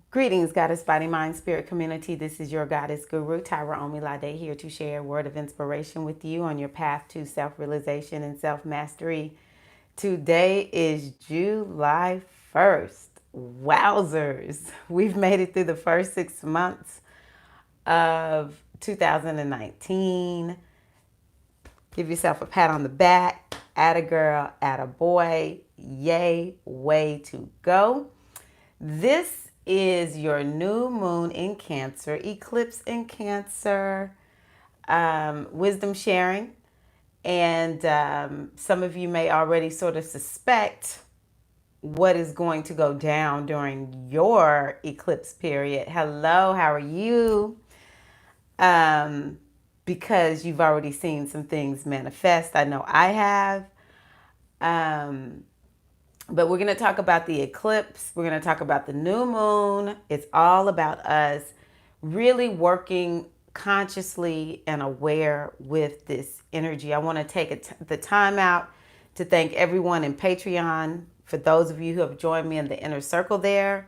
Greetings, Goddess Body Mind Spirit community. This is your Goddess Guru, Tyra Omilade, here to share a word of inspiration with you on your path to self-realization and self-mastery. Today is July 1st. Wowzers! We've made it through the first 6 months of 2019. Give yourself a pat on the back. Atta girl, atta boy. Yay, way to go. This is your new moon in Cancer, eclipse in Cancer, wisdom sharing. And some of you may already sort of suspect what is going to go down during your eclipse period. Hello, how are you? Because you've already seen some things manifest. I know I have. Um, But we're going to talk about the eclipse. We're going to talk about the new moon. It's all about us really working consciously and aware with this energy. I want to take the time out to thank everyone in Patreon. For those of you who have joined me in the inner circle there,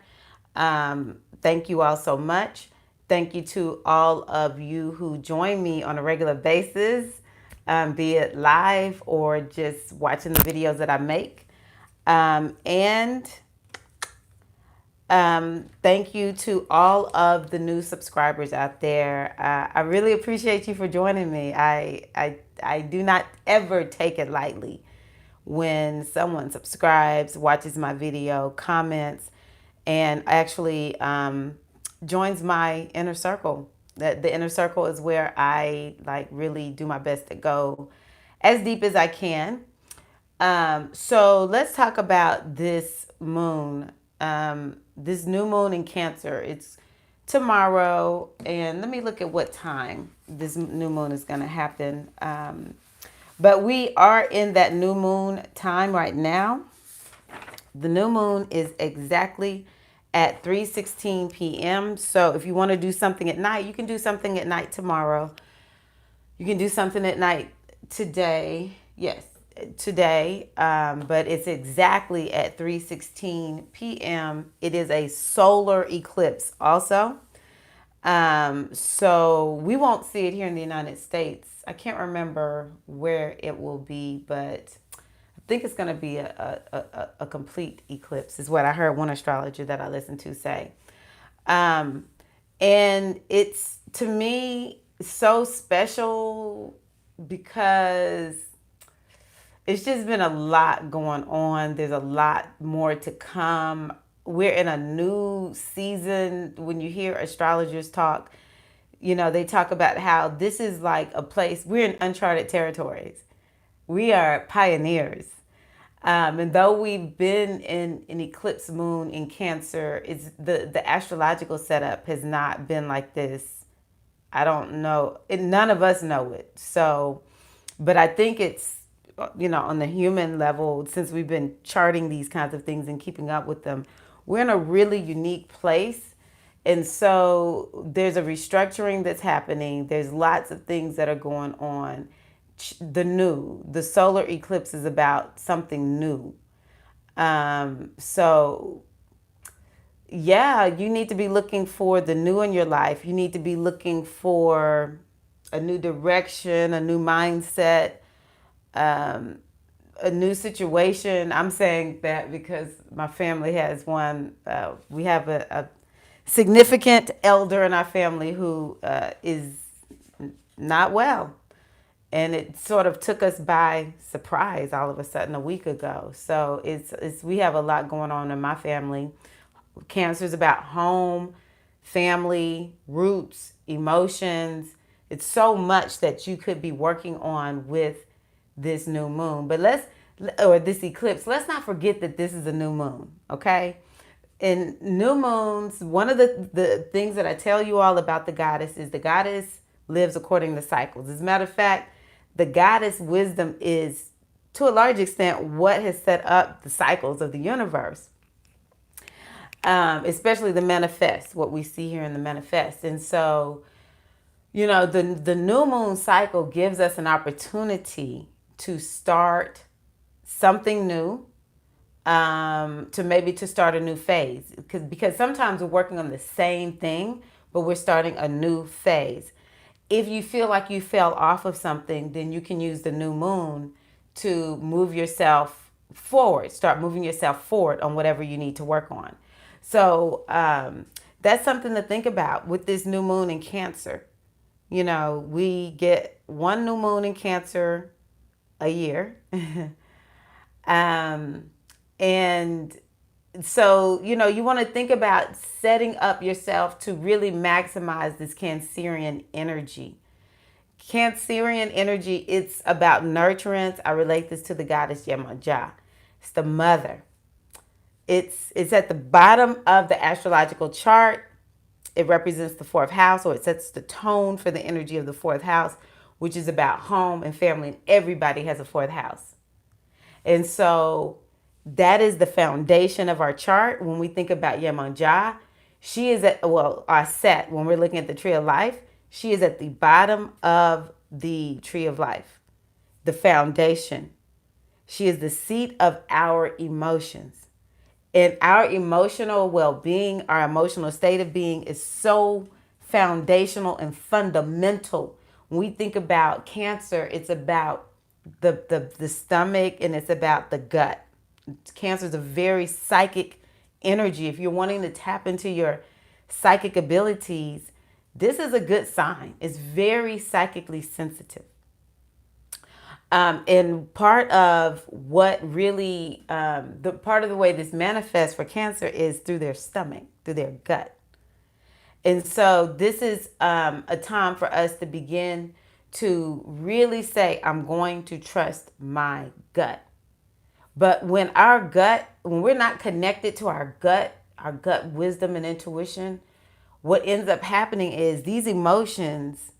thank you all so much. Thank you to all of you who join me on a regular basis, be it live or just watching the videos that I make. And thank you to all of the new subscribers out there. I really appreciate you for joining me. I do not ever take it lightly when someone subscribes, watches my video, comments, and actually joins my inner circle. The inner circle is where I really do my best to go as deep as I can. So let's talk about this moon, this new moon in Cancer. It's tomorrow, and let me look at what time this new moon is going to happen. But we are in that new moon time right now. The new moon is exactly at 3:16 p.m. So if you want to do something at night, you can do something at night tomorrow. You can do something at night today. Yes, today, but it's exactly at 3:16 p.m. It is a solar eclipse also. So we won't see it here in the United States. I can't remember where it will be, but I think it's going to be a complete eclipse, is what I heard one astrologer that I listened to say. And it's, to me, so special because it's just been a lot going on. There's a lot more to come. We're in a new season. When you hear astrologers talk, they talk about how this is like a place, we're in uncharted territories. We are pioneers. And though we've been in an eclipse moon in Cancer, it's the astrological setup has not been like this. I don't know. None of us know it. So, but I think it's, on the human level, since we've been charting these kinds of things and keeping up with them, we're in a really unique place. And so there's a restructuring that's happening. There's lots of things that are going on. The solar eclipse is about something new. So yeah, you need to be looking for the new in your life. You need to be looking for a new direction, a new mindset, a new situation. I'm saying that because my family has one. We have a significant elder in our family who is not well. And it sort of took us by surprise all of a sudden a week ago. So it's we have a lot going on in my family. Cancer is about home, family, roots, emotions. It's so much that you could be working on with this new moon. But this eclipse, let's not forget that this is a new moon, okay? In new moons, one of the things that I tell you all about the goddess is the goddess lives according to cycles. As a matter of fact, the goddess wisdom is, to a large extent, what has set up the cycles of the universe, especially the manifest, what we see here in the manifest. And so, the new moon cycle gives us an opportunity to start something new, to start a new phase, because sometimes we're working on the same thing, but we're starting a new phase. If you feel like you fell off of something, then you can use the new moon to move yourself forward, start moving yourself forward on whatever you need to work on. So that's something to think about with this new moon in Cancer. You know, we get one new moon in Cancer a year. um, and so, you know, you want to think about setting up yourself to really maximize this Cancerian energy. Cancerian energy, it's about nurturance. I relate this to the goddess Yemoja. It's the mother. It's at the bottom of the astrological chart. It represents the fourth house, or it sets the tone for the energy of the fourth house, which is about home and family. And everybody has a fourth house. And so that is the foundation of our chart. When we think about Yemoja, she is at, well, our set, when we're looking at the tree of life, she is at the bottom of the tree of life, the foundation. She is the seat of our emotions. And our emotional well-being, our emotional state of being is so foundational and fundamental. When we think about Cancer, it's about the stomach, and it's about the gut. Cancer is a very psychic energy. If you're wanting to tap into your psychic abilities, this is a good sign. It's very psychically sensitive. And part of what really, the part of the way this manifests for Cancer is through their stomach, through their gut. And so this is a time for us to begin to really say, I'm going to trust my gut. But when we're not connected to our gut wisdom and intuition, what ends up happening is these emotions,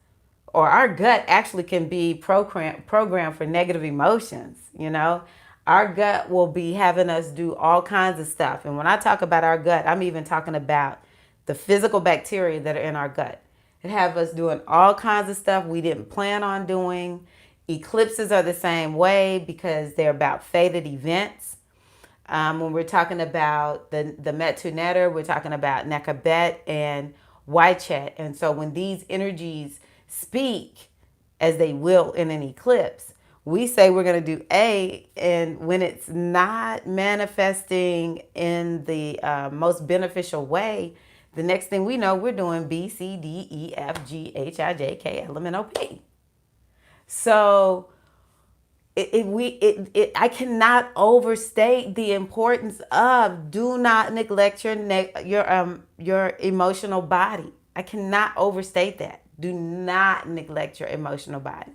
or our gut actually can be programmed for negative emotions. You know, our gut will be having us do all kinds of stuff. And when I talk about our gut, I'm even talking about the physical bacteria that are in our gut. It have us doing all kinds of stuff we didn't plan on doing. Eclipses are the same way because they're about fated events. When we're talking about the Metu Neter, we're talking about Nekabet and Wychet. And so when these energies speak, as they will in an eclipse, we say we're going to do A, and when it's not manifesting in the most beneficial way, the next thing we know, we're doing B, C, D, E, F, G, H, I, J, K, L, M, N, O, P. So I cannot overstate the importance of do not neglect your emotional body. I cannot overstate that. Do not neglect your emotional body.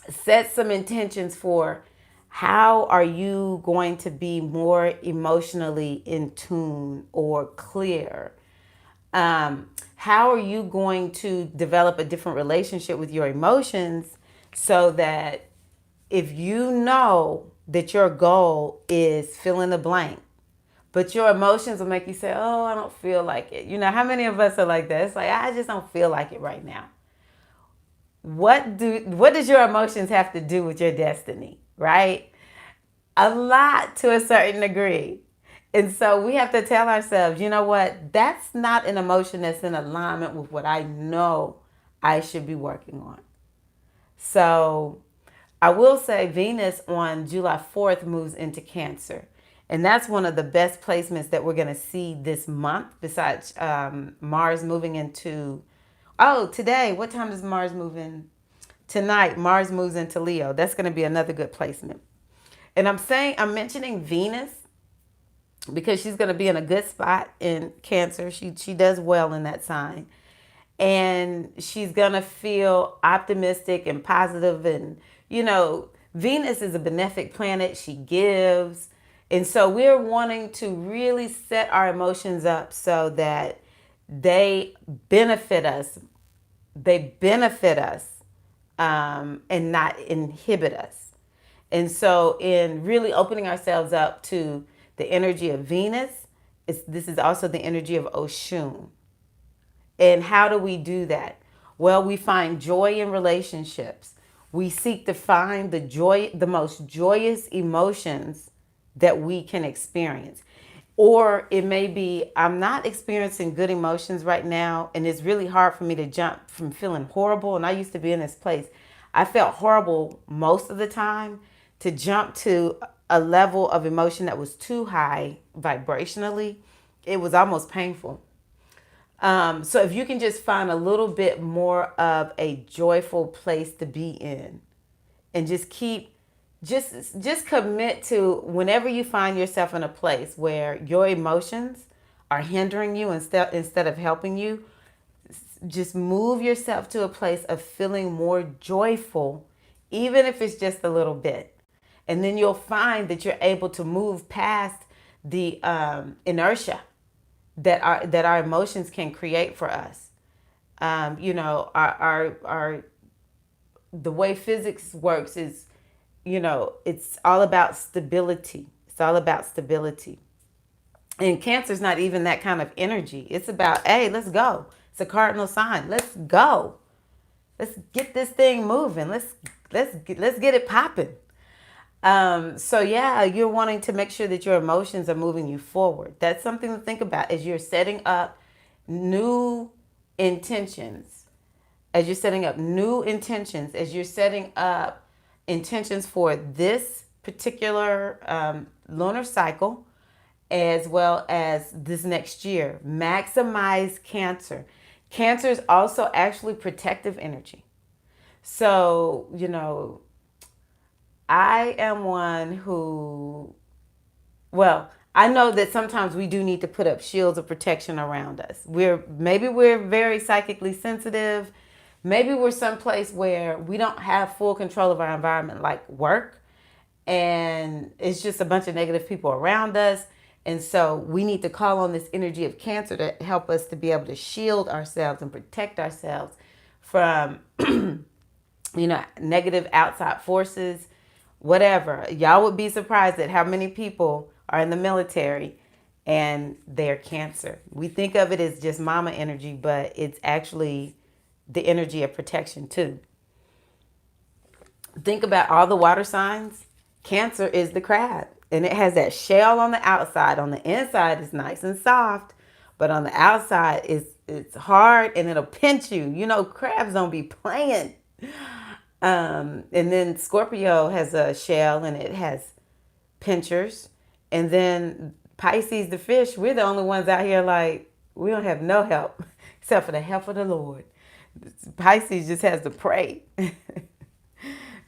Set some intentions for how are you going to be more emotionally in tune or clear. How are you going to develop a different relationship with your emotions so that if you know that your goal is fill in the blank, but your emotions will make you say, oh, I don't feel like it. You know, how many of us are like that? It's like, I just don't feel like it right now. What does your emotions have to do with your destiny, right? A lot, to a certain degree. And so we have to tell ourselves, you know what? That's not an emotion that's in alignment with what I know I should be working on. So I will say Venus on July 4th moves into Cancer. And that's one of the best placements that we're going to see this month, besides Mars moving into, today, what time does Mars move in? Tonight, Mars moves into Leo. That's going to be another good placement. And I'm mentioning Venus because she's going to be in a good spot in Cancer. She does well in that sign. And she's going to feel optimistic and positive. And, you know, Venus is a benefic planet. She gives. And so we're wanting to really set our emotions up so that they benefit us. And not inhibit us. And so in really opening ourselves up to the energy of Venus, this is also the energy of Oshun. And how do we do that? Well, we find joy in relationships. We seek to find the most joyous emotions that we can experience. Or it may be, I'm not experiencing good emotions right now, and it's really hard for me to jump from feeling horrible. And I used to be in this place. I felt horrible most of the time. To jump to a level of emotion that was too high vibrationally, it was almost painful. So if you can just find a little bit more of a joyful place to be in, and just keep, just commit to, whenever you find yourself in a place where your emotions are hindering you instead of helping you, just move yourself to a place of feeling more joyful, even if it's just a little bit. And then you'll find that you're able to move past the inertia that our emotions can create for us. Our the way physics works is, it's all about stability. It's all about stability. And Cancer's not even that kind of energy. It's about, hey, let's go. It's a cardinal sign. Let's go. Let's get this thing moving. Let's get it popping. So yeah, you're wanting to make sure that your emotions are moving you forward. That's something to think about as you're setting up new intentions. As you're setting up new intentions, as you're setting up intentions for this particular lunar cycle, as well as this next year. Maximize Cancer. Cancer is also actually protective energy. So, I am one who, well, I know that sometimes we do need to put up shields of protection around us. Maybe we're very psychically sensitive. Maybe we're someplace where we don't have full control of our environment, like work, and it's just a bunch of negative people around us. And so we need to call on this energy of Cancer to help us to be able to shield ourselves and protect ourselves from, negative outside forces, whatever. Y'all would be surprised at how many people are in the military and they're Cancer. We think of it as just mama energy, but it's actually the energy of protection too. Think about all the water signs. Cancer is the crab, and it has that shell on the outside. On the inside, it's nice and soft, but on the outside, it's hard and it'll pinch you. Crabs don't be playing. And then Scorpio has a shell and it has pinchers. And then Pisces, the fish, we're the only ones out here like, we don't have no help except for the help of the Lord. Pisces just has to pray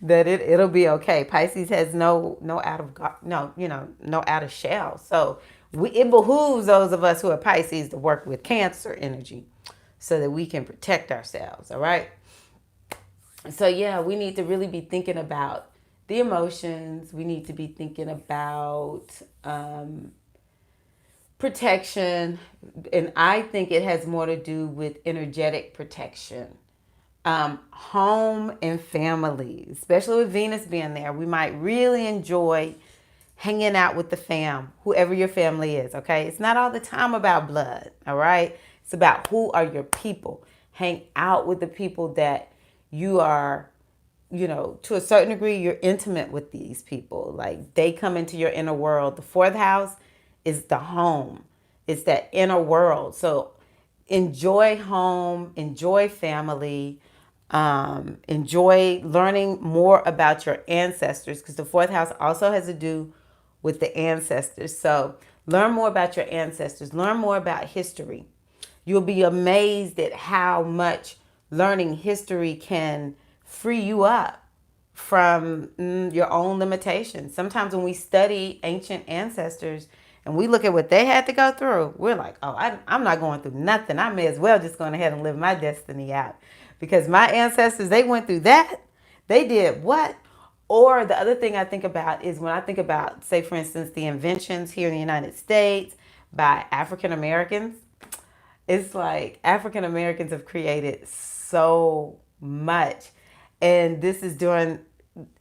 that it'll be okay. Pisces has no outer shell. So it behooves those of us who are Pisces to work with Cancer energy so that we can protect ourselves. All right. So yeah, we need to really be thinking about the emotions. We need to be thinking about protection. And I think it has more to do with energetic protection. Home and family, especially with Venus being there. We might really enjoy hanging out with the fam, whoever your family is, okay? It's not all the time about blood, all right? It's about who are your people. Hang out with the people that you are, to a certain degree, you're intimate with these people. Like, they come into your inner world. The fourth house is the home. It's that inner world. So enjoy home, enjoy family, enjoy learning more about your ancestors, because the fourth house also has to do with the ancestors. So learn more about your ancestors. Learn more about history. You'll be amazed at how much learning history can free you up from your own limitations. Sometimes when we study ancient ancestors and we look at what they had to go through, we're like, oh, I'm not going through nothing. I may as well just go ahead and live my destiny out. Because my ancestors, they went through that. They did what? Or the other thing I think about is when I think about, say, for instance, the inventions here in the United States by African Americans. It's like African Americans have created so much. And this is during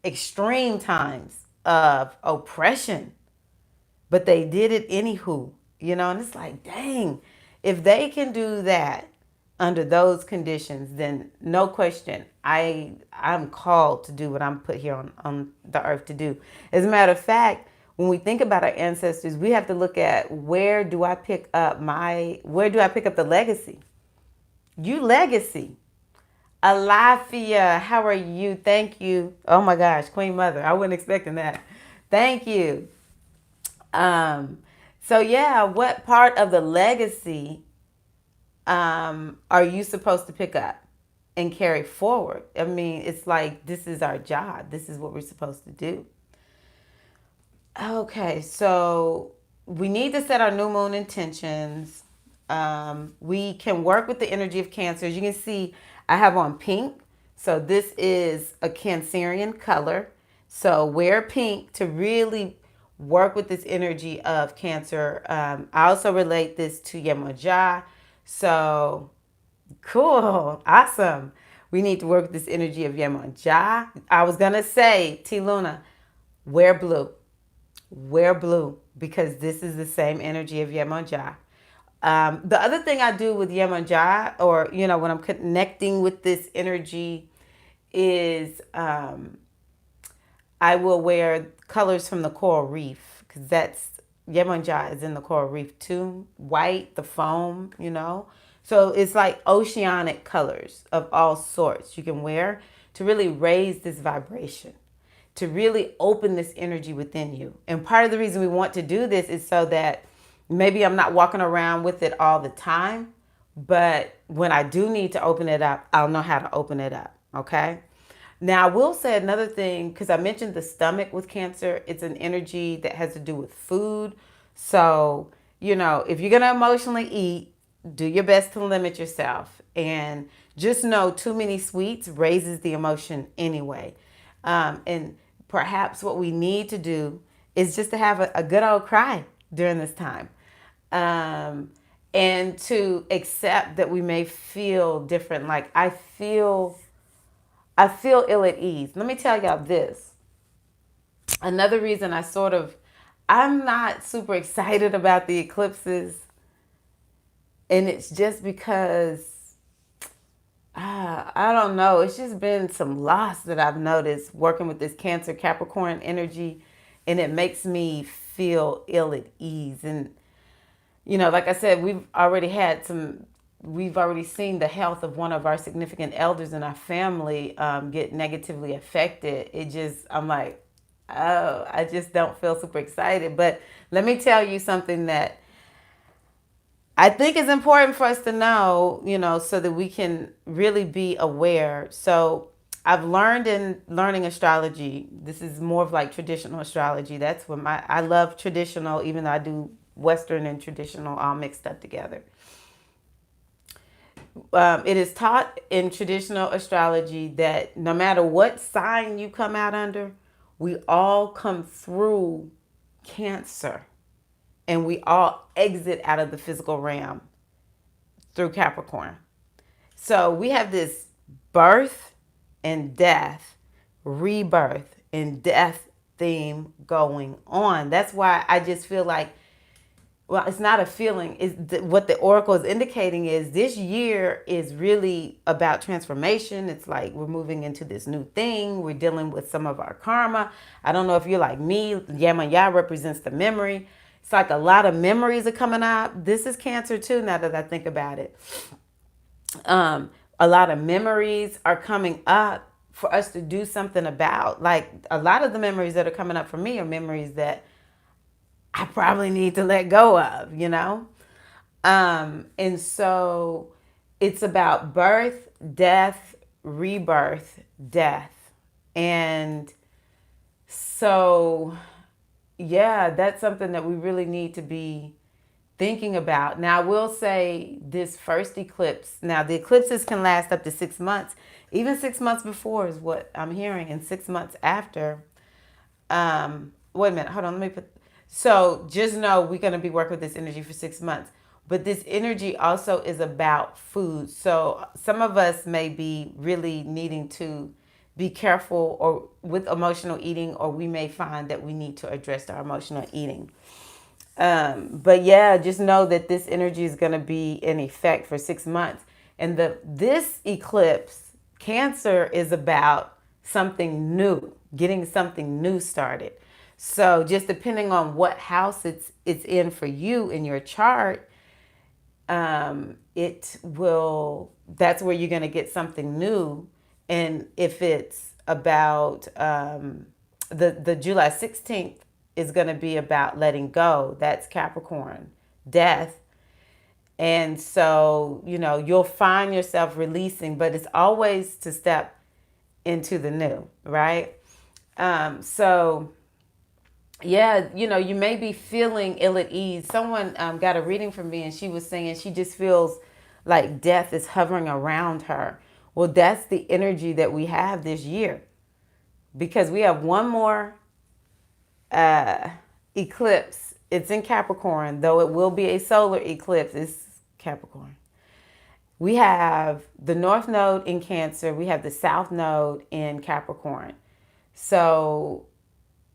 extreme times of oppression. But they did it anywho, and it's like, dang, if they can do that under those conditions, then no question, I'm called to do what I'm put here on the earth to do. As a matter of fact, when we think about our ancestors, we have to look at where do I pick up the legacy? You legacy. Alafia, how are you? Thank you. Oh my gosh, Queen Mother. I wasn't expecting that. Thank you. So yeah, what part of the legacy are you supposed to pick up and carry forward? I mean, it's like this is our job. This is what we're supposed to do. Okay, so we need to set our new moon intentions. We can work with the energy of Cancer. As you can see, I have on pink. So this is a Cancerian color. So wear pink to really work with this energy of Cancer. I also relate this to Yemoja. So cool. Awesome. We need to work with this energy of Yemoja. I was going to say, T Luna, wear blue. Wear blue because this is the same energy of Yemoja. The other thing I do with Yemoja, or when I'm connecting with this energy, is I will wear colors from the coral reef because Yemoja is in the coral reef too. White, the foam, So it's like oceanic colors of all sorts you can wear to really raise this vibration, to really open this energy within you. And part of the reason we want to do this is so that maybe I'm not walking around with it all the time, but when I do need to open it up, I'll know how to open it up. Okay. Now, I will say another thing, because I mentioned the stomach with Cancer. It's an energy that has to do with food. So, if you're going to emotionally eat, do your best to limit yourself. And just know too many sweets raises the emotion anyway. And perhaps what we need to do is just to have a good old cry during this time. And to accept that we may feel different. Like I feel ill at ease. Let me tell y'all this. Another reason I'm not super excited about the eclipses. And it's just because I don't know. It's just been some loss that I've noticed working with this Cancer Capricorn energy, and it makes me feel ill at ease. And, like I said, we've already seen the health of one of our significant elders in our family get negatively affected. I'm like, oh, I just don't feel super excited. But let me tell you something that I think it's important for us to know, so that we can really be aware. So I've learned in learning astrology, this is more of like traditional astrology. That's what I love traditional, even though I do Western and traditional all mixed up together. It is taught in traditional astrology that no matter what sign you come out under, we all come through Cancer. And we all exit out of the physical realm through Capricorn. So we have this birth and death, rebirth and death theme going on. That's why I just feel like, well, it's not a feeling. What the oracle is indicating is this year is really about transformation. It's like we're moving into this new thing. We're dealing with some of our karma. I don't know if you're like me. Yamaya represents the memory. It's like a lot of memories are coming up. This is Cancer too, now that I think about it. A lot of memories are coming up for us to do something about. Like a lot of the memories that are coming up for me are memories that I probably need to let go of, And so it's about birth, death, rebirth, death. And so yeah, that's something that we really need to be thinking about. Now, I will say this first eclipse. Now, the eclipses can last up to 6 months. Even 6 months before is what I'm hearing, and 6 months after. Wait a minute. Hold on. So just know we're going to be working with this energy for 6 months. But this energy also is about food. So some of us may be really needing to be careful or with emotional eating, or we may find that we need to address our emotional eating. But yeah, just know that this energy is going to be in effect for 6 months. And this eclipse, Cancer, is about something new, getting something new started. So just depending on what house it's in for you in your chart, it will, that's where you're going to get something new. And if it's about the July 16th is going to be about letting go. That's Capricorn, death. And so, you'll find yourself releasing, but it's always to step into the new, right? So yeah, you may be feeling ill at ease. Someone got a reading from me and she was saying she just feels like death is hovering around her. Well, that's the energy that we have this year, because we have one more eclipse. It's in Capricorn, though it will be a solar eclipse. It's Capricorn. We have the North Node in Cancer. We have the South Node in Capricorn. So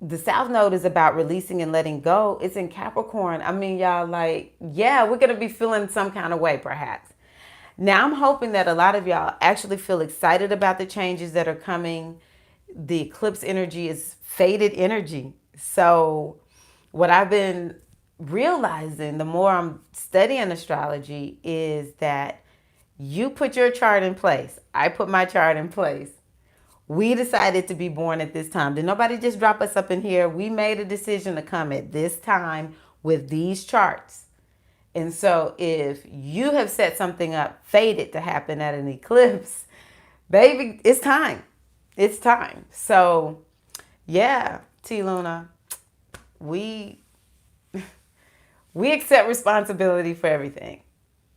the South Node is about releasing and letting go. It's in Capricorn. I mean, y'all, like, yeah, we're going to be feeling some kind of way, perhaps. Now, I'm hoping that a lot of y'all actually feel excited about the changes that are coming. The eclipse energy is faded energy. So what I've been realizing the more I'm studying astrology is that you put your chart in place. I put my chart in place. We decided to be born at this time. Did nobody just drop us up in here? We made a decision to come at this time with these charts. And so if you have set something up fated to happen at an eclipse, baby, it's time. It's time. So yeah, T Luna, we accept responsibility for everything.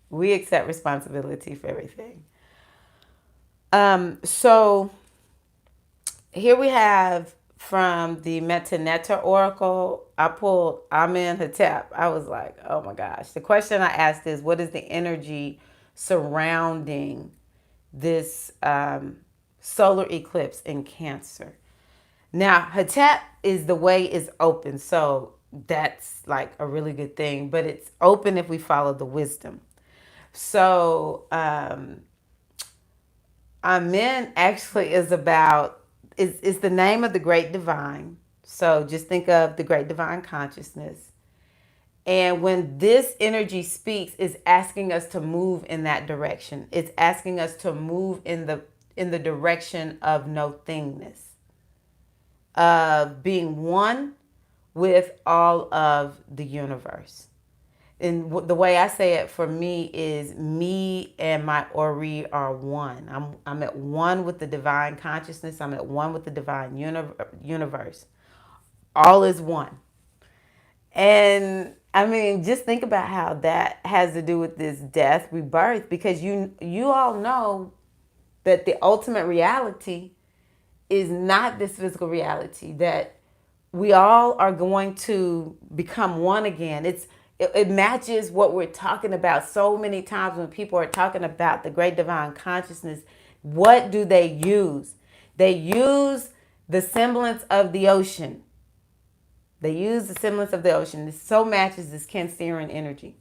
We accept responsibility for everything. So here we have from the Metaneta Oracle, I pulled Amenhotep. I was like, oh my gosh. The question I asked is, what is the energy surrounding this solar eclipse in Cancer? Now, Hotep is the way is open. So that's like a really good thing. But it's open if we follow the wisdom. So Amen actually is about, is the name of the great divine. So just think of the great divine consciousness. And when this energy speaks, it's asking us to move in that direction. It's asking us to move in the direction of no thingness, of being one with all of the universe. And the way I say it for me is me and my Ori are one. I'm at one with the divine consciousness. I'm at one with the divine universe. All is one. And I mean, just think about how that has to do with this death, rebirth, because you all know that the ultimate reality is not this physical reality, that we all are going to become one again. It matches what we're talking about so many times when people are talking about the great divine consciousness. What do they use? They use the semblance of the ocean. They use the semblance of the ocean. This so matches this Cancerian energy.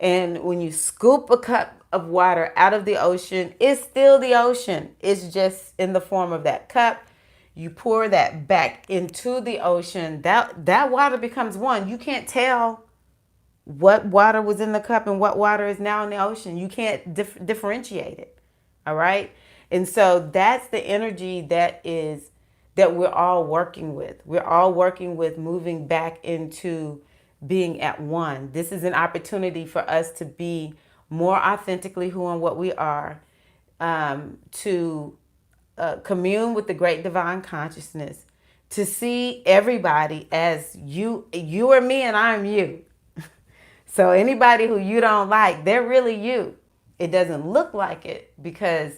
And when you scoop a cup of water out of the ocean, it's still the ocean. It's just in the form of that cup. You pour that back into the ocean. That water becomes one. You can't tell what water was in the cup and what water is now in the ocean. You can't differentiate it. All right. And so that's the energy that we're all working with. We're all working with moving back into being at one. This is an opportunity for us to be more authentically who and what we are, to commune with the great divine consciousness, to see everybody as you are me and I'm you. So anybody who you don't like, they're really you. It doesn't look like it because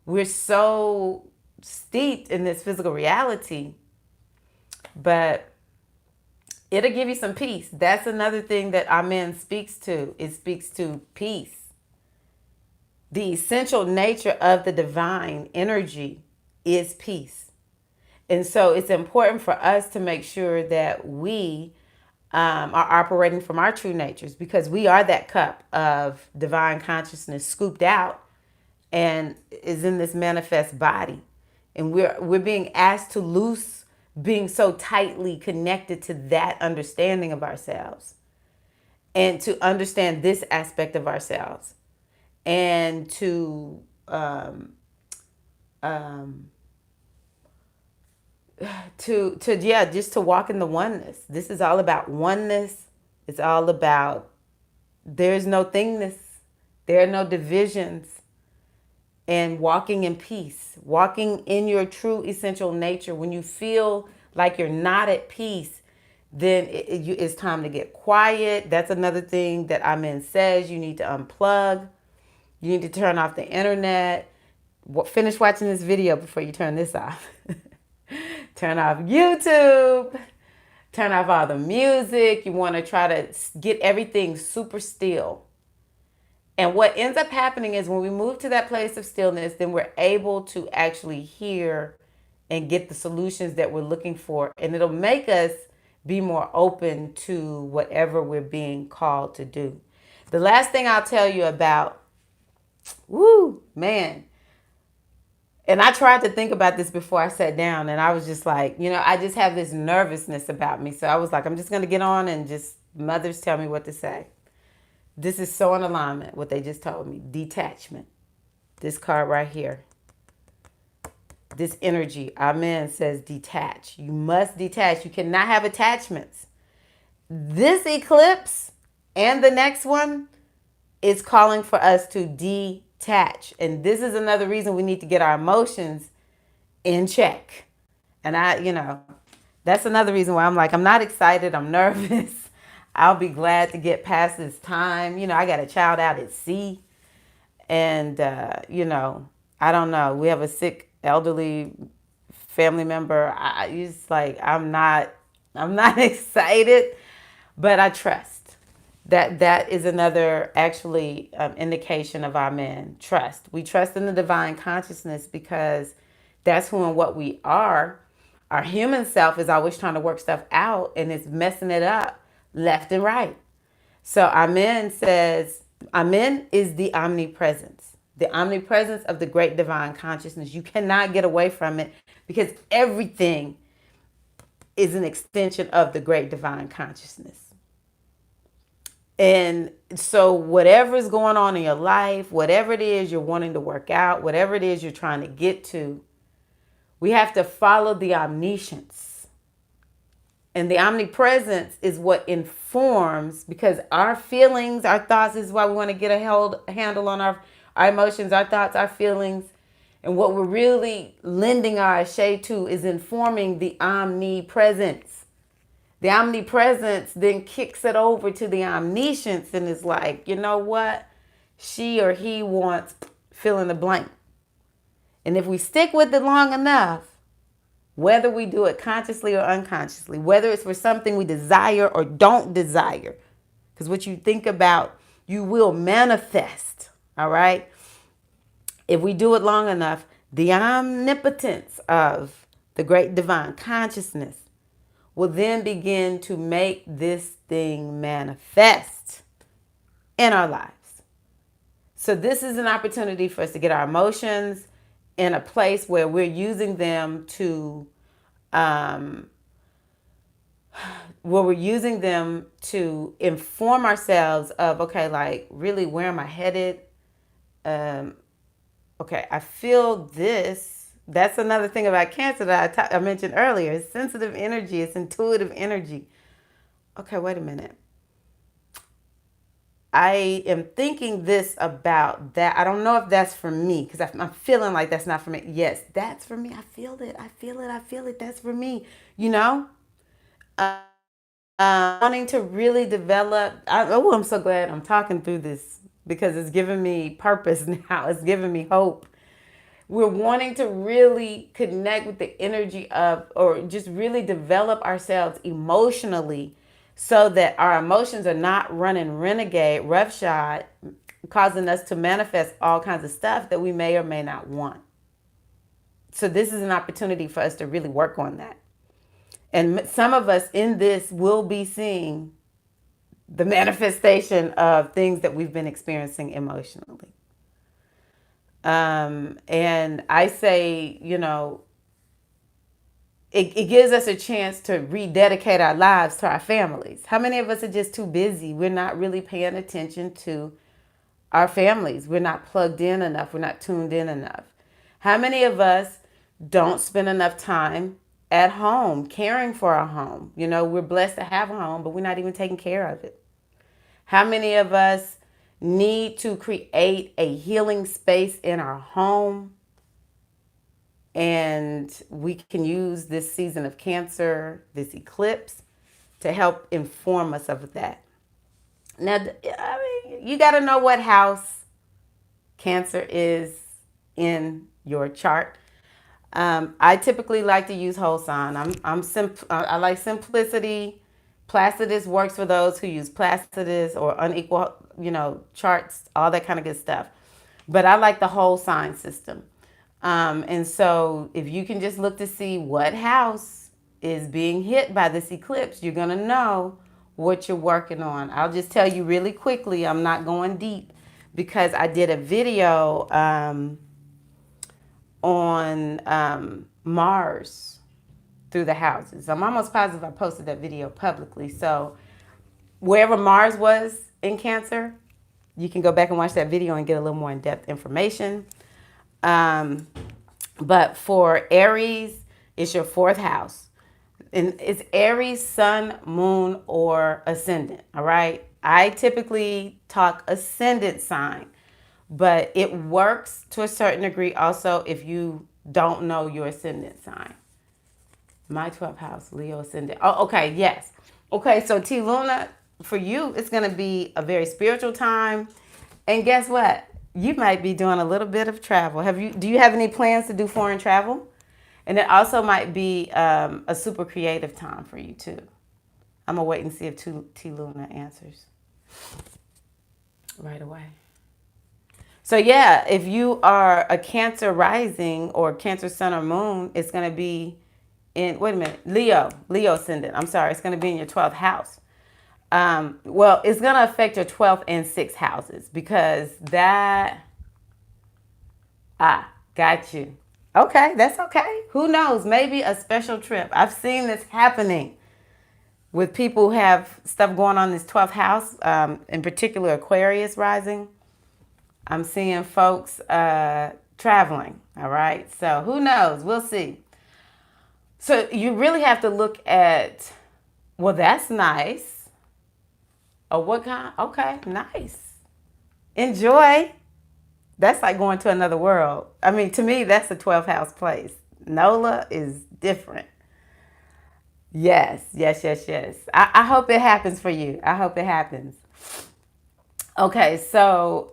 we're so steeped in this physical reality, but it'll give you some peace. That's another thing that Amen speaks to. It speaks to peace. The essential nature of the divine energy is peace. And so it's important for us to make sure that we are operating from our true natures, because we are that cup of divine consciousness scooped out and is in this manifest body. And we're being asked to loose being so tightly connected to that understanding of ourselves, and to understand this aspect of ourselves, and to yeah, just to walk in the oneness. This is all about oneness. It's all about, there's no thingness, there are no divisions, and walking in peace, walking in your true essential nature. When you feel like you're not at peace, then it's time to get quiet. That's another thing that Amen says. You need to unplug. You need to turn off the internet. Finish watching this video before you turn this off. Turn off YouTube. Turn off all the music. You want to try to get everything super still. And what ends up happening is when we move to that place of stillness, then we're able to actually hear and get the solutions that we're looking for. And it'll make us be more open to whatever we're being called to do. The last thing I'll tell you about, man. And I tried to think about this before I sat down, and I was just like, I just have this nervousness about me. So I was like, I'm just going to get on and just mothers tell me what to say. This is so in alignment, what they just told me. Detachment. This card right here. This energy, Amen, says detach. You must detach. You cannot have attachments. This eclipse and the next one is calling for us to detach. And this is another reason we need to get our emotions in check. And that's another reason why I'm like, I'm not excited. I'm nervous. I'll be glad to get past this time. I got a child out at sea. And, I don't know. We have a sick, elderly family member. I'm not excited, but I trust. That is another actually indication of our man. Trust. We trust in the divine consciousness because that's who and what we are. Our human self is always trying to work stuff out and it's messing it up left and right. So Amen says, Amen is the omnipresence. The omnipresence of the great divine consciousness. You cannot get away from it because everything is an extension of the great divine consciousness. And so whatever is going on in your life, whatever it is you're wanting to work out, whatever it is you're trying to get to, we have to follow the omniscience. And the omnipresence is what informs, because our feelings, our thoughts, is why we want to get a handle on our emotions, our thoughts, our feelings. And what we're really lending our shade to is informing the omnipresence. The omnipresence then kicks it over to the omniscience and is like, you know what? She or he wants fill in the blank. And if we stick with it long enough, whether we do it consciously or unconsciously, whether it's for something we desire or don't desire, because what you think about, you will manifest, all right? If we do it long enough, the omnipotence of the great divine consciousness will then begin to make this thing manifest in our lives. So this is an opportunity for us to get our emotions in a place where we're using them to, inform ourselves of, okay, like really, where am I headed? Okay, I feel this. That's another thing about Cancer that I mentioned earlier. It's sensitive energy. It's intuitive energy. Okay, wait a minute. I am thinking this about that. I don't know if that's for me because I'm feeling like that's not for me. Yes, that's for me. I feel it. I feel it. I feel it. That's for me. Wanting to really develop. I'm so glad I'm talking through this because it's giving me purpose now. It's giving me hope. We're wanting to really connect with the energy of, or just really develop ourselves emotionally so that our emotions are not running renegade, roughshod, causing us to manifest all kinds of stuff that we may or may not want. So this is an opportunity for us to really work on that. And some of us in this will be seeing the manifestation of things that we've been experiencing emotionally. And I say, it gives us a chance to rededicate our lives to our families. How many of us are just too busy? We're not really paying attention to our families. We're not plugged in enough. We're not tuned in enough. How many of us don't spend enough time at home caring for our home? You know, we're blessed to have a home, but we're not even taking care of it. How many of us need to create a healing space in our home? And we can use this season of Cancer, this eclipse, to help inform us of that. Now, I mean, you got to know what house Cancer is in your chart. I typically like to use whole sign. I like simplicity. Placidus works for those who use Placidus or unequal, charts, all that kind of good stuff. But I like the whole sign system. And so if you can just look to see what house is being hit by this eclipse, you're going to know what you're working on. I'll just tell you really quickly, I'm not going deep because I did a video on Mars through the houses. I'm almost positive I posted that video publicly. So wherever Mars was in Cancer, you can go back and watch that video and get a little more in-depth information. But for Aries, it's your fourth house. And it's Aries, Sun, Moon, or Ascendant. All right. I typically talk ascendant sign, but it works to a certain degree also if you don't know your ascendant sign. My 12th house, Leo ascendant. Oh, okay. Yes. Okay. So T Luna, for you, it's going to be a very spiritual time. And guess what? You might be doing a little bit of travel. Do you have any plans to do foreign travel? And it also might be a super creative time for you too. I'm gonna wait and see if T Luna answers right away. So yeah, if you are a Cancer rising or Cancer sun or moon, it's gonna be in Leo ascendant. I'm sorry, it's gonna be in your 12th house. Well, it's going to affect your 12th and 6th houses because got you. Okay, that's okay. Who knows? Maybe a special trip. I've seen this happening with people who have stuff going on in this 12th house, in particular Aquarius rising. I'm seeing folks traveling, all right? So who knows? We'll see. So you really have to look at, well, that's nice. Oh, what kind? Okay, nice. Enjoy. That's like going to another world. I mean, to me, that's a 12th house place. NOLA is different. Yes. I hope it happens for you. I hope it happens. Okay, so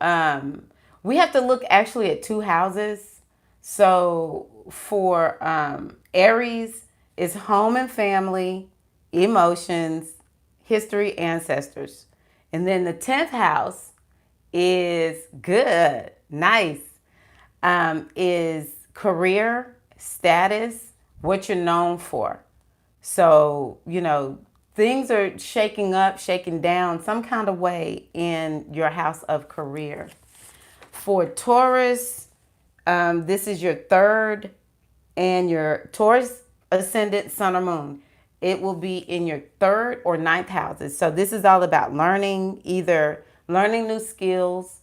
we have to look actually at two houses. So for Aries, it's home and family, emotions, history, ancestors. And then the 10th house is good, nice, is career, status, what you're known for. So, things are shaking up, shaking down some kind of way in your house of career. For Taurus, this is your third and your Taurus ascendant, sun or moon. It will be in your 3rd or 9th houses. So this is all about learning, either learning new skills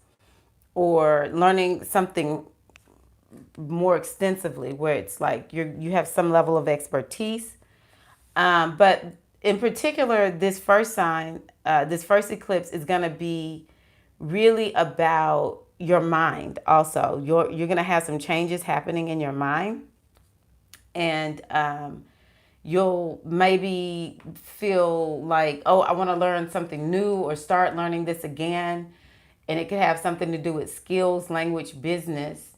or learning something more extensively where it's like you have some level of expertise. But in particular, this first eclipse is going to be really about your mind also. You're going to have some changes happening in your mind. And you'll maybe feel like, oh, I want to learn something new or start learning this again. And it could have something to do with skills, language, business.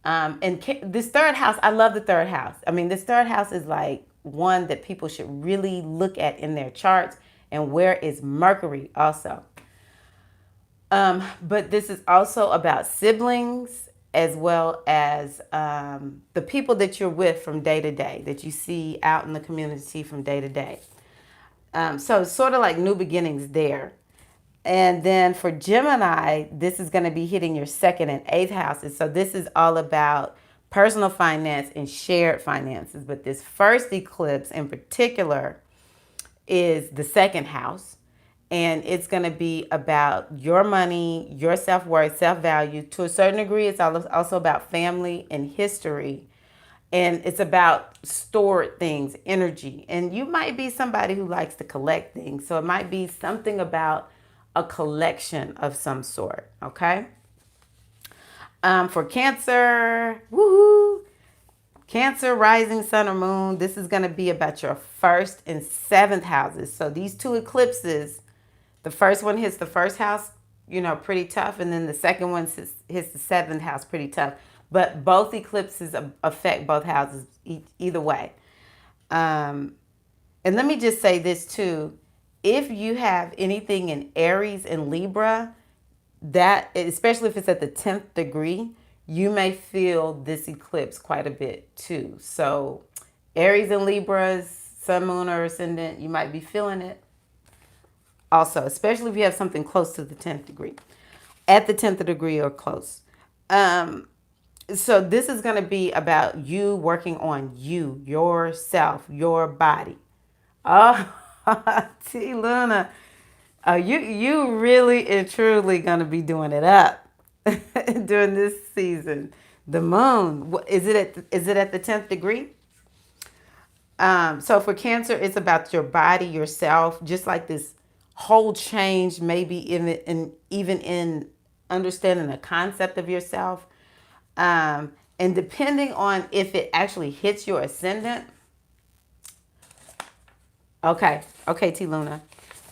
And this 3rd house, I love the 3rd house. I mean, this 3rd house is like one that people should really look at in their charts. And where is Mercury also? But this is also about siblings as well as the people that you're with from day to day, that you see out in the community from day to day. So it's sort of like new beginnings there. And then for Gemini, this is going to be hitting your 2nd and 8th houses. So this is all about personal finance, and shared finances. But this first eclipse in particular is the second house. And it's going to be about your money, your self-worth, self-value. To a certain degree, it's also about family and history. And it's about stored things, energy. And you might be somebody who likes to collect things. So it might be something about a collection of some sort. Okay. For Cancer, woohoo! Cancer, rising sun or moon, this is going to be about your first and seventh houses. So these two eclipses, the first one hits the first house, pretty tough. And then the second one hits the seventh house, pretty tough. But both eclipses affect both houses either way. And let me just say this too. If you have anything in Aries and Libra, that, especially if it's at the 10th degree, you may feel this eclipse quite a bit too. So Aries and Libras, sun, moon, or ascendant, you might be feeling it also, especially if you have something close to the 10th degree, at the 10th degree or close. So this is going to be about you working on you, yourself, your body. Oh, T Luna, you really and truly going to be doing it up during this season. The moon, is it at the 10th degree? So for Cancer, it's about your body, yourself, just like this whole change, maybe even in understanding the concept of yourself. And depending on if it actually hits your ascendant. Okay, T Luna.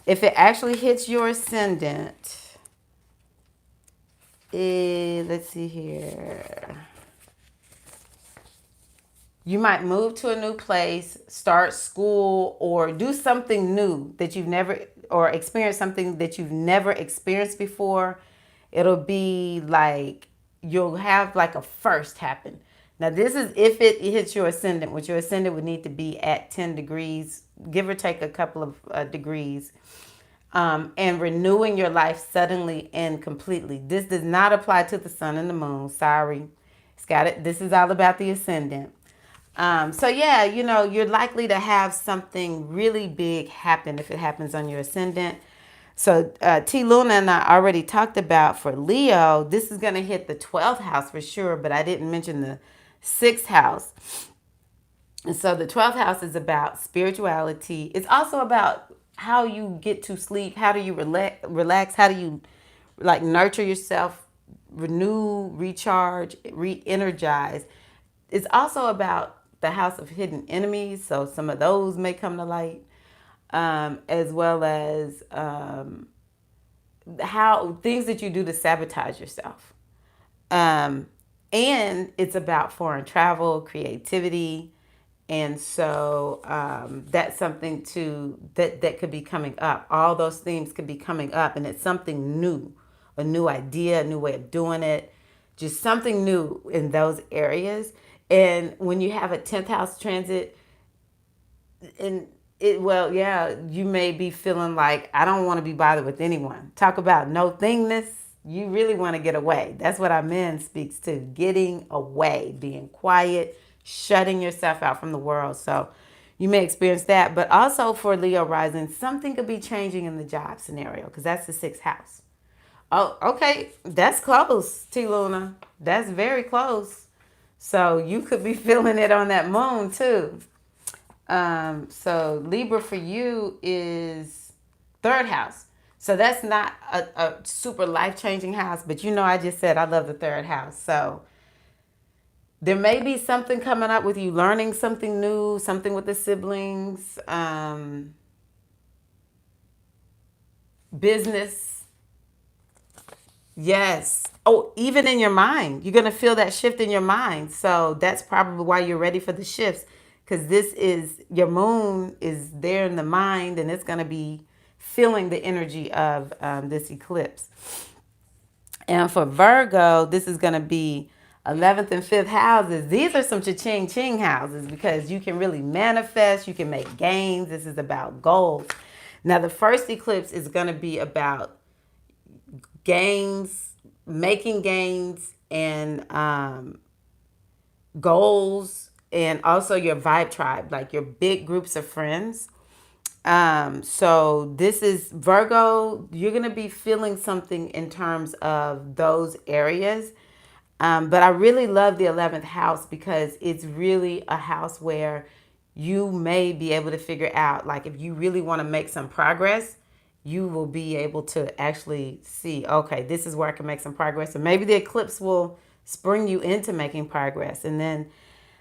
If it actually hits your ascendant, let's see here. You might move to a new place, start school, or do something new that you've never, or experience something that you've never experienced before. It'll be like you'll have like a first happen. Now, this is if it hits your ascendant, which your ascendant would need to be at 10 degrees, give or take a couple of degrees, and renewing your life suddenly and completely. This does not apply to the sun and the moon. Sorry. It's got it. This is all about the ascendant. So yeah, you're likely to have something really big happen if it happens on your ascendant. So T Luna and I already talked about for Leo, this is going to hit the 12th house for sure, but I didn't mention the 6th house. And so the 12th house is about spirituality. It's also about how you get to sleep. How do you relax? How do you nurture yourself, renew, recharge, re-energize? It's also about the house of hidden enemies. So some of those may come to light, as well as how things that you do to sabotage yourself. And it's about foreign travel, creativity. And so that's something too that could be coming up. All those themes could be coming up, and it's something new, a new idea, a new way of doing it, just something new in those areas. And when you have a 10th house transit, you may be feeling like, I don't want to be bothered with anyone. Talk about no thingness. You really want to get away. That's what our men speaks to, getting away, being quiet, shutting yourself out from the world. So you may experience that. But also for Leo rising, something could be changing in the job scenario because that's the 6th house. Oh, okay. That's close, T Luna. That's very close. So you could be feeling it on that moon too. So Libra for you is 3rd house. So that's not a super life-changing house. But I just said I love the 3rd house. So there may be something coming up with you learning something new, something with the siblings, business. Yes. Oh, even in your mind, you're going to feel that shift in your mind. So that's probably why you're ready for the shifts, because your moon is there in the mind, and it's going to be feeling the energy of this eclipse. And for Virgo, this is going to be 11th and 5th houses. These are some cha-ching ching houses because you can really manifest, you can make gains. This is about goals. Now, the first eclipse is going to be about gains, making gains, and goals, and also your vibe tribe, like your big groups of friends. So this is Virgo, you're going to be feeling something in terms of those areas. But I really love the 11th house because it's really a house where you may be able to figure out, like, if you really want to make some progress, you will be able to actually see, okay, this is where I can make some progress. And maybe the eclipse will spring you into making progress. And then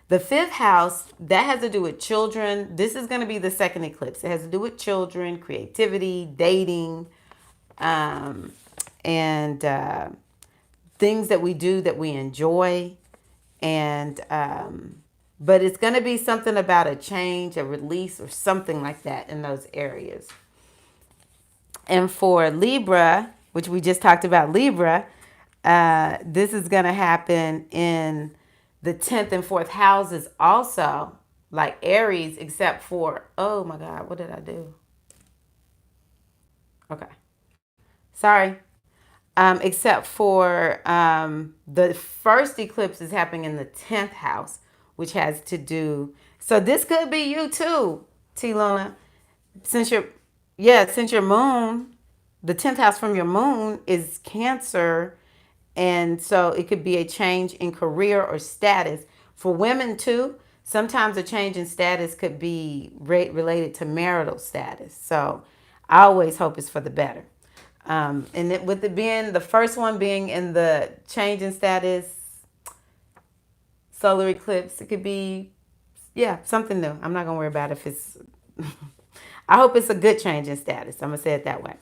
the fifth house, that has to do with children. This is going to be the second eclipse. It has to do with children, creativity, dating, and things that we do that we enjoy. And, but it's going to be something about a change, a release, or something like that in those areas. And for Libra, which we just talked about Libra, this is going to happen in the 10th and 4th houses also, like Aries, except for, oh my God, what did I do? Okay. Sorry. Except for the first eclipse is happening in the 10th house, which has to do, so this could be you too, T Luna. Since your moon, the 10th house from your moon is Cancer. And so it could be a change in career or status. For women too, sometimes a change in status could be related to marital status. So I always hope it's for the better. And with it being the first one being in the change in status, solar eclipse, it could be, yeah, something new. I'm not going to worry about if it's, I hope it's a good change in status. I'm going to say it that way.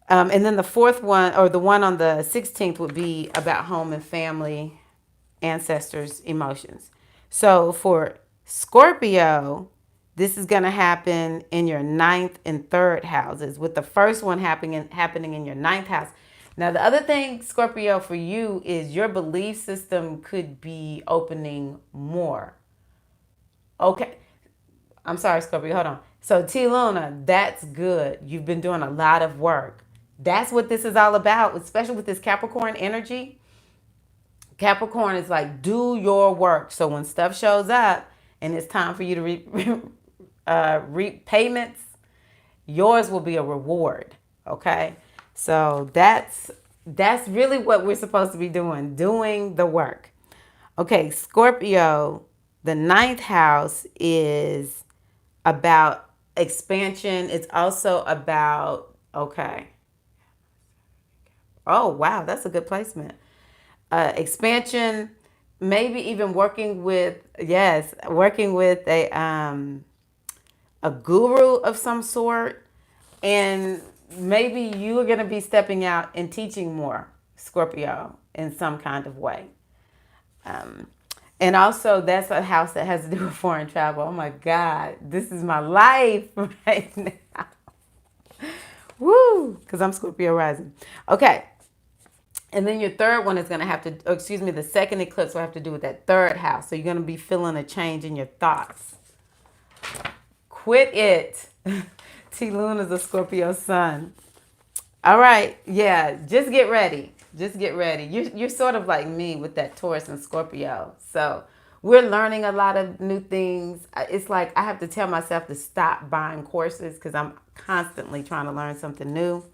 And then the fourth one, or the one on the 16th, would be about home and family, ancestors, emotions. So for Scorpio, this is going to happen in your 9th and 3rd houses, with the first one happening in your 9th house. Now, the other thing, Scorpio, for you is your belief system could be opening more. Okay. I'm sorry, Scorpio. Hold on. So, T Luna, that's good. You've been doing a lot of work. That's what this is all about, especially with this Capricorn energy. Capricorn is like, do your work. So when stuff shows up and it's time for you to reap payments, yours will be a reward. Okay. So that's really what we're supposed to be doing the work. Okay. Scorpio, the 9th house is about expansion. It's also about, okay. Oh, wow. That's a good placement. Expansion, maybe even working with a guru of some sort. And maybe you are going to be stepping out and teaching more, Scorpio, in some kind of way. And also, that's a house that has to do with foreign travel. Oh my God, this is my life right now. Woo, because I'm Scorpio rising. Okay. And then your third one is going to have to, the second eclipse will have to do with that 3rd house. So you're going to be feeling a change in your thoughts. Quit it. T Luna's a Scorpio sun. All right. Yeah. Just get ready. Just get ready. You're sort of like me with that Taurus and Scorpio. So we're learning a lot of new things. It's like I have to tell myself to stop buying courses because I'm constantly trying to learn something new.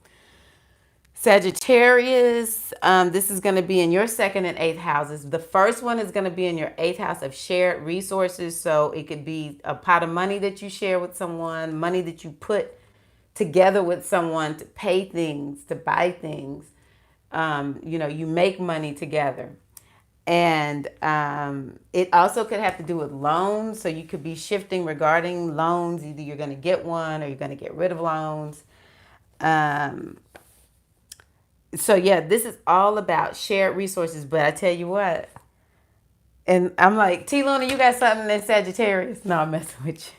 Sagittarius, this is going to be in your 2nd and 8th houses. The first one is going to be in your 8th house of shared resources. So it could be a pot of money that you share with someone, money that you put together with someone to pay things, to buy things. You make money together. And it also could have to do with loans. So you could be shifting regarding loans. Either you're going to get one or you're going to get rid of loans. So yeah, this is all about shared resources. But I tell you what, and I'm like, T Luna, you got something in Sagittarius? No, I'm messing with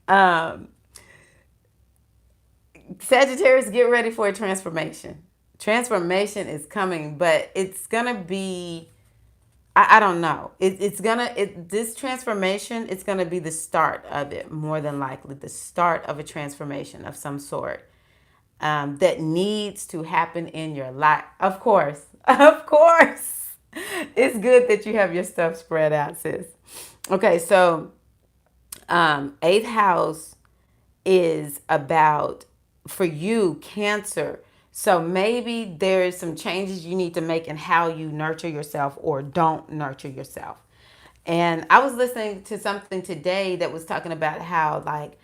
you. Sagittarius, get ready for a transformation. Transformation is coming, but it's gonna be, I don't know. This transformation, it's gonna be the start of it, more than likely, the start of a transformation of some sort. That needs to happen in your life. Of course. Of course. It's good that you have your stuff spread out, sis. Okay, so eighth house is about, for you, Cancer. So maybe there's some changes you need to make in how you nurture yourself or don't nurture yourself. And I was listening to something today that was talking about how, like,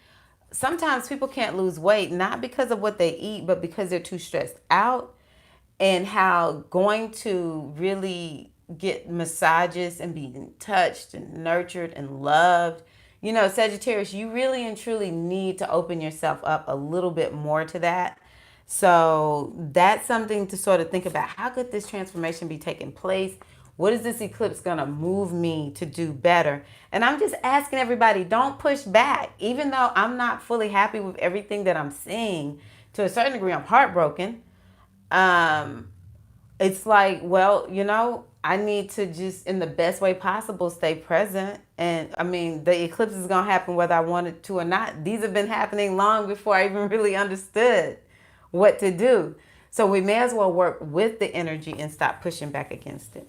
sometimes people can't lose weight not because of what they eat, but because they're too stressed out, and how going to really get massages and being touched and nurtured and loved. You know, Sagittarius, you really and truly need to open yourself up a little bit more to that. So that's something to sort of think about. How could this transformation be taking place? What is this eclipse going to move me to do better? And I'm just asking everybody, don't push back. Even though I'm not fully happy with everything that I'm seeing, to a certain degree, I'm heartbroken. um it's like, well, I need to just, in the best way possible, stay present. And I mean, the eclipse is going to happen whether I want it to or not. These have been happening long before I even really understood what to do. So we may as well work with the energy and stop pushing back against it.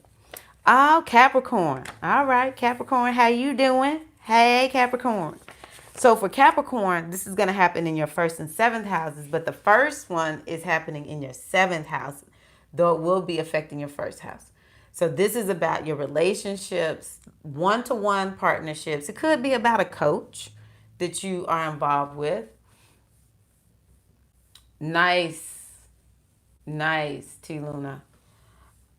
Oh, Capricorn. All right, Capricorn, how you doing? Hey, Capricorn. So for Capricorn, this is going to happen in your first and seventh houses, but the first one is happening in your seventh house, though it will be affecting your first house. So this is about your relationships, one-to-one partnerships. It could be about a coach that you are involved with. Nice, nice, T Luna.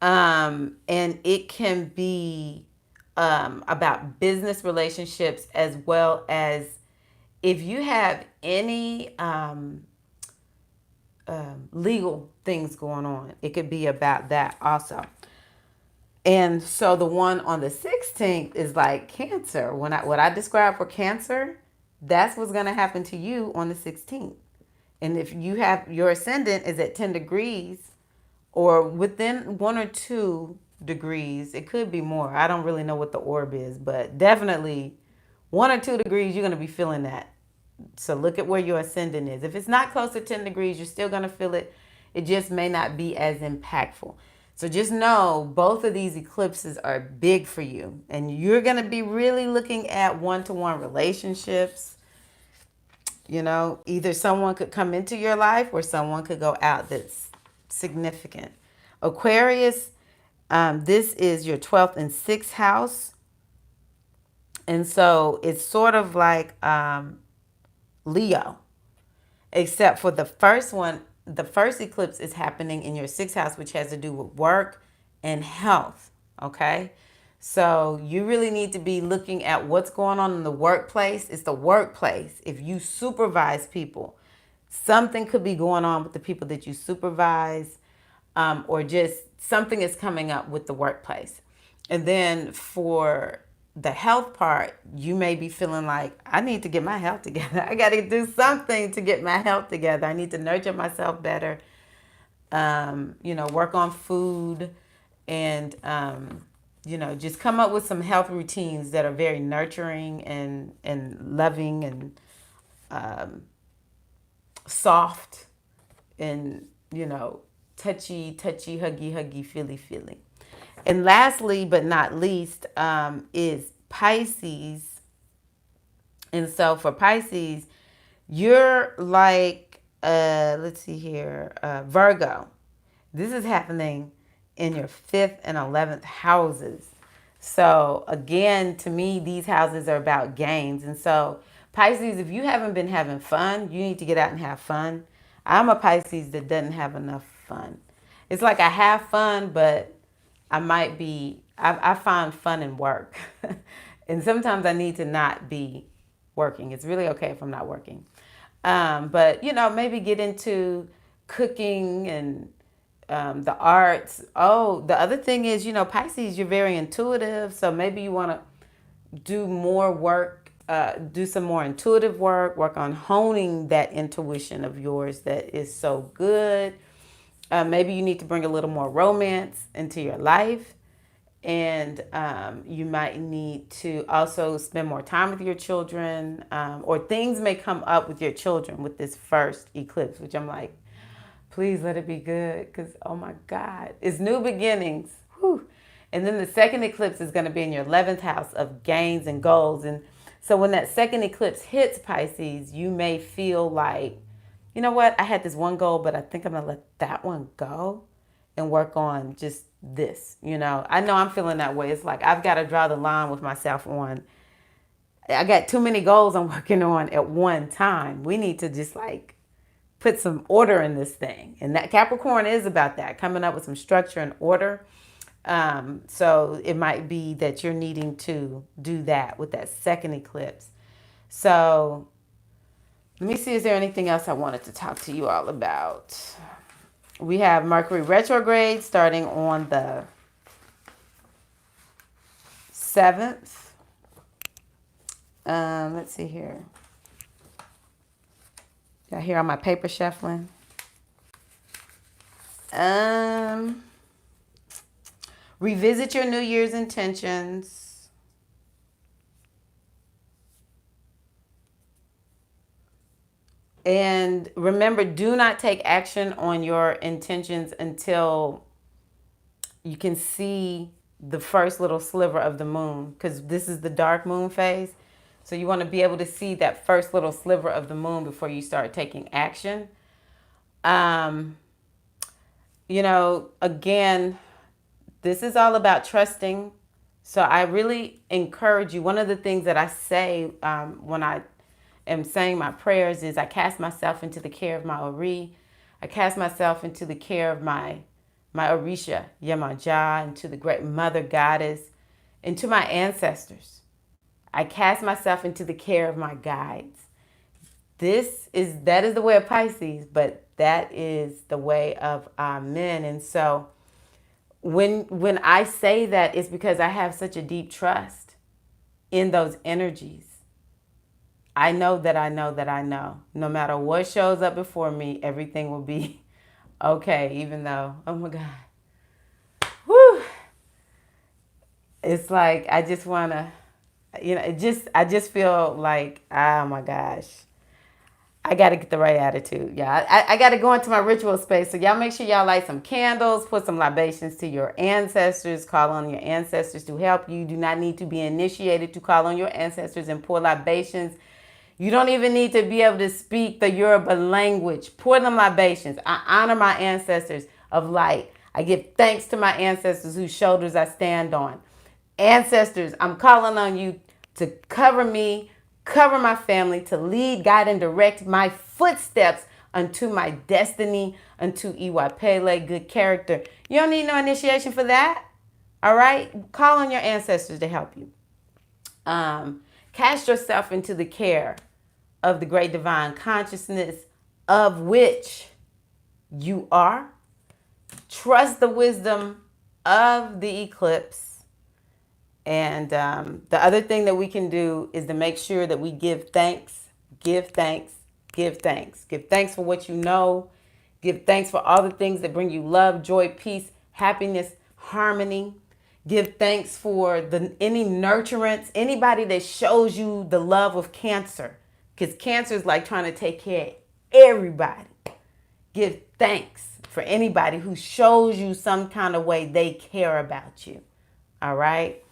And it can be about business relationships, as well as if you have any legal things going on, it could be about that also. And so the one on the 16th is like Cancer. What I described for Cancer, that's what's going to happen to you on the 16th. And if you have, your ascendant is at 10 degrees or within 1 or 2 degrees, it could be more. I don't really know what the orb is, but definitely 1 or 2 degrees, you're going to be feeling that. So look at where your ascendant is. If it's not close to 10 degrees, you're still going to feel it. It just may not be as impactful. So just know both of these eclipses are big for you. And you're going to be really looking at one-to-one relationships. Either someone could come into your life or someone could go out that's significant. Aquarius, this is your 12th and 6th house. And so it's sort of like Leo, except for the first one. The first eclipse is happening in your 6th house, which has to do with work and health. Okay. So you really need to be looking at what's going on in the workplace. It's the workplace. If you supervise people, something could be going on with the people that you supervise, or just something is coming up with the workplace. And then for the health part, you may be feeling like, I need to get my health together. I got to do something to get my health together. I need to nurture myself better, work on food, and, just come up with some health routines that are very nurturing and loving and soft and, touchy, huggy, feely. And lastly, but not least, is Pisces. And so for Pisces, you're like, let's see here, Virgo. This is happening in your 5th and 11th houses. So again, to me, these houses are about gains. And so Pisces, if you haven't been having fun, you need to get out and have fun. I'm a Pisces that doesn't have enough fun. It's like I have fun, but I find fun in work. And sometimes I need to not be working. It's really okay if I'm not working. But, maybe get into cooking and the arts. Oh, the other thing is, Pisces, you're very intuitive. So maybe you want to do more work, do some more intuitive work on honing that intuition of yours that is so good. Maybe you need to bring a little more romance into your life. And you might need to also spend more time with your children, or things may come up with your children with this first eclipse, which I'm like, please let it be good, because, oh my God, it's new beginnings. Whew. And then the second eclipse is going to be in your 11th house of gains and goals. And so when that second eclipse hits Pisces, you may feel like, you know what, I had this one goal, but I think I'm going to let that one go and work on just this. I know I'm feeling that way. It's like I've got to draw the line with myself on, I got too many goals I'm working on at one time. We need to just like put some order in this thing. And that Capricorn is about that, coming up with some structure and order. So it might be that you're needing to do that with that second eclipse. So let me see, is there anything else I wanted to talk to you all about? We have Mercury retrograde starting on the 7th. Let's see here. Y'all hear all my paper shuffling? Revisit your New Year's intentions. And remember, do not take action on your intentions until you can see the first little sliver of the moon, because this is the dark moon phase. So you want to be able to see that first little sliver of the moon before you start taking action. Again, this is all about trusting. So I really encourage you. One of the things that I say when I am saying my prayers is I cast myself into the care of my Ori. I cast myself into the care of my Orisha, Yemanja, into the great mother goddess, into my ancestors. I cast myself into the care of my guides. That is the way of Pisces, but that is the way of men. And so when I say that, it's because I have such a deep trust in those energies. I know that I know that I know. No matter what shows up before me, everything will be okay, even though, oh my God. Whew. It's like I just want to, I just feel like, oh my gosh. I got to get the right attitude. Yeah, I got to go into my ritual space. So y'all make sure y'all light some candles, put some libations to your ancestors, call on your ancestors to help you. You do not need to be initiated to call on your ancestors and pour libations. You don't even need to be able to speak the Yoruba language. Pour them libations. I honor my ancestors of light. I give thanks to my ancestors whose shoulders I stand on. Ancestors, I'm calling on you to cover me, cover my family, to lead, guide, and direct my footsteps unto my destiny, unto Iwapele, good character. You don't need no initiation for that. All right? Call on your ancestors to help you. Cast yourself into the care of the great divine consciousness of which you are. Trust the wisdom of the eclipse. And the other thing that we can do is to make sure that we give thanks, give thanks, give thanks. Give thanks for what you know. Give thanks for all the things that bring you love, joy, peace, happiness, harmony. Give thanks for any nurturance, anybody that shows you the love of Cancer. Because Cancer is like trying to take care of everybody. Give thanks for anybody who shows you some kind of way they care about you. All right?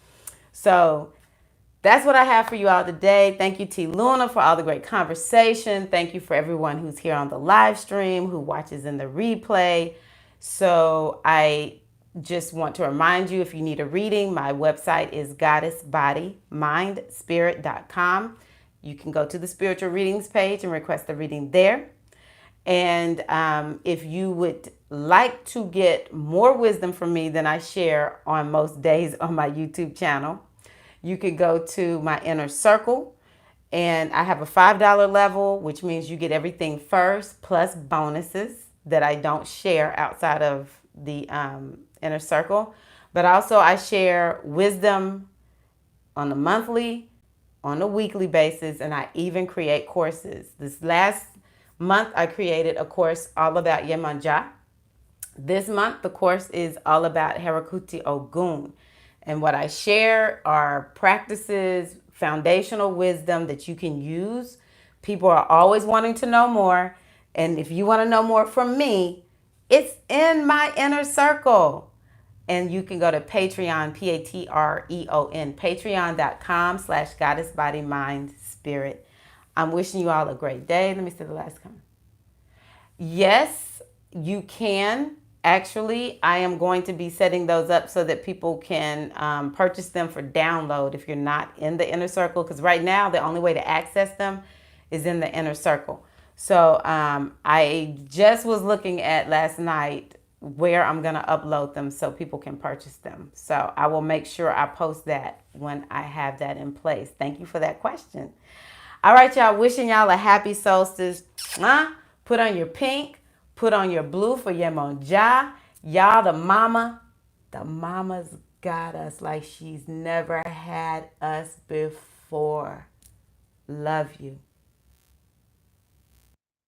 So that's what I have for you all today. Thank you, T. Luna, for all the great conversation. Thank you for everyone who's here on the live stream, who watches in the replay. So I just want to remind you, if you need a reading, my website is goddessbodymindspirit.com. You can go to the spiritual readings page and request a reading there. And if you would like to get more wisdom from me than I share on most days on my YouTube channel, you could go to my inner circle, and I have a $5 level, which means you get everything first plus bonuses that I don't share outside of the inner circle. But also I share wisdom on a monthly, on a weekly basis, and I even create courses. This last month I created a course all about Yemanja. This month the course is all about Herakuti Ogun. And what I share are practices, foundational wisdom that you can use. People are always wanting to know more. And if you want to know more from me, it's in my inner circle. And you can go to Patreon, Patreon, patreon.com/Goddess Body Mind Spirit. I'm wishing you all a great day. Let me see the last comment. Yes, you can. Actually, I am going to be setting those up so that people can purchase them for download if you're not in the inner circle. Because right now, the only way to access them is in the inner circle. So I just was looking at last night where I'm going to upload them so people can purchase them. So I will make sure I post that when I have that in place. Thank you for that question. All right, y'all. Wishing y'all a happy solstice. Put on your pink. Put on your blue for Yemonja. Y'all, the mama's got us like she's never had us before. Love you.